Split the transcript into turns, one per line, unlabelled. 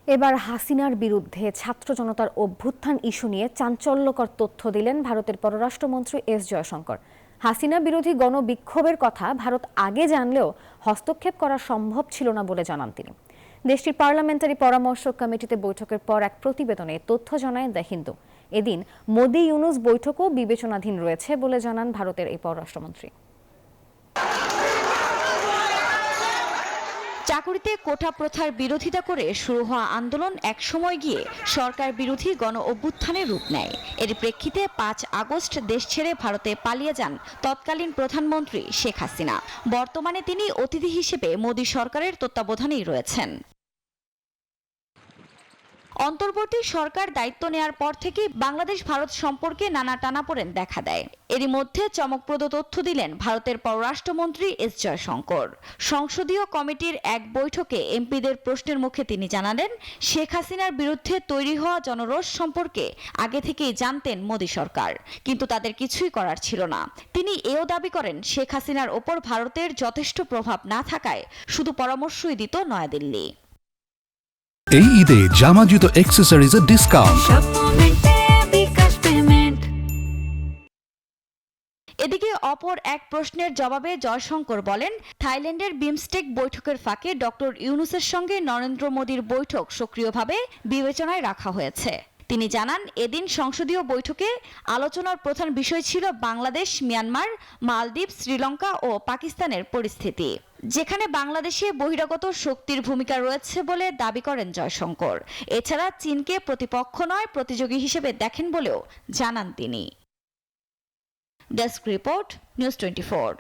এবার হাসিনার বিরুদ্ধে ছাত্র জনতার অভ্যুত্থান ইস্যু নিয়ে চাঞ্চল্যকর তথ্য দিলেন ভারতের পররাষ্ট্রমন্ত্রী এস জয়শঙ্কর। হাসিনা বিরোধী গণবিক্ষোভের কথা ভারত আগে জানলেও হস্তক্ষেপ করা সম্ভব ছিল না বলে জানান তিনি। দেশটির পার্লামেন্টারি পরামর্শ কমিটিতে বৈঠকের পর এক প্রতিবেদনে তথ্য জানায় দ্য হিন্দু। এদিন মোদি ইউনুস বৈঠকও বিবেচনাধীন রয়েছে বলে জানান ভারতের এই পররাষ্ট্রমন্ত্রী।
চাকুরিতে কোটা প্রথার বিরোধিতা করে শুরু হওয়া আন্দোলন একসময় গিয়ে সরকার বিরোধী গণ অভ্যুত্থানের রূপ নেয়। এর প্রেক্ষিতে ৫ আগস্ট দেশ ছেড়ে ভারতে পালিয়ে যান তৎকালীন প্রধানমন্ত্রী শেখ হাসিনা। বর্তমানে তিনি অতিথি হিসেবে মোদি সরকারের তত্ত্বাবধানেই রয়েছেন। অন্তর্বর্তী সরকার দায়িত্ব নেয়ার পর থেকে বাংলাদেশ ভারত সম্পর্কে নানা টানাপোড়েন দেখা দেয়। এরই মধ্যে চমকপ্রদ তথ্য দিলেন ভারতের পররাষ্ট্রমন্ত্রী এস জয়শঙ্কর। সংসদীয় কমিটির এক বৈঠকে এমপিদের প্রশ্নের মুখে তিনি জানালেন, শেখ হাসিনার বিরুদ্ধে তৈরি হওয়া জনরোষ সম্পর্কে আগে থেকেই জানতেন মোদি সরকার, কিন্তু তাদের কিছুই করার ছিল না। তিনি এও দাবি করেন, শেখ হাসিনার ওপর ভারতের যথেষ্ট প্রভাব না থাকায় শুধু পরামর্শই দিত নয়াদিল্লি।
এই ঈদে জামা জুতো অ্যাক্সেসরিজের ডিসকাউন্ট।
এদিকে অপর এক প্রশ্নের জবাবে জয়শঙ্কর বলেন, থাইল্যান্ডের বিমস্টেক বৈঠকের ফাঁকে ডক্টর ইউনূসের সঙ্গে নরেন্দ্র মোদীর বৈঠক সক্রিয়ভাবে বিবেচনায় রাখা হয়েছে। তিনি জানান, এদিন সংসদীয় বৈঠকে আলোচনার প্রধান বিষয় ছিল বাংলাদেশ, মিয়ানমার, মালদ্বীপ, শ্রীলঙ্কা ও পাকিস্তানের পরিস্থিতি, যেখানে বাংলাদেশে বহিরাগত শক্তির ভূমিকা রয়েছে বলে দাবি করেন জয়শঙ্কর। এছাড়া চীনকে প্রতিপক্ষ নয়, প্রতিযোগী হিসেবে দেখেন বলেও জানান তিনি। Desk report, news 24।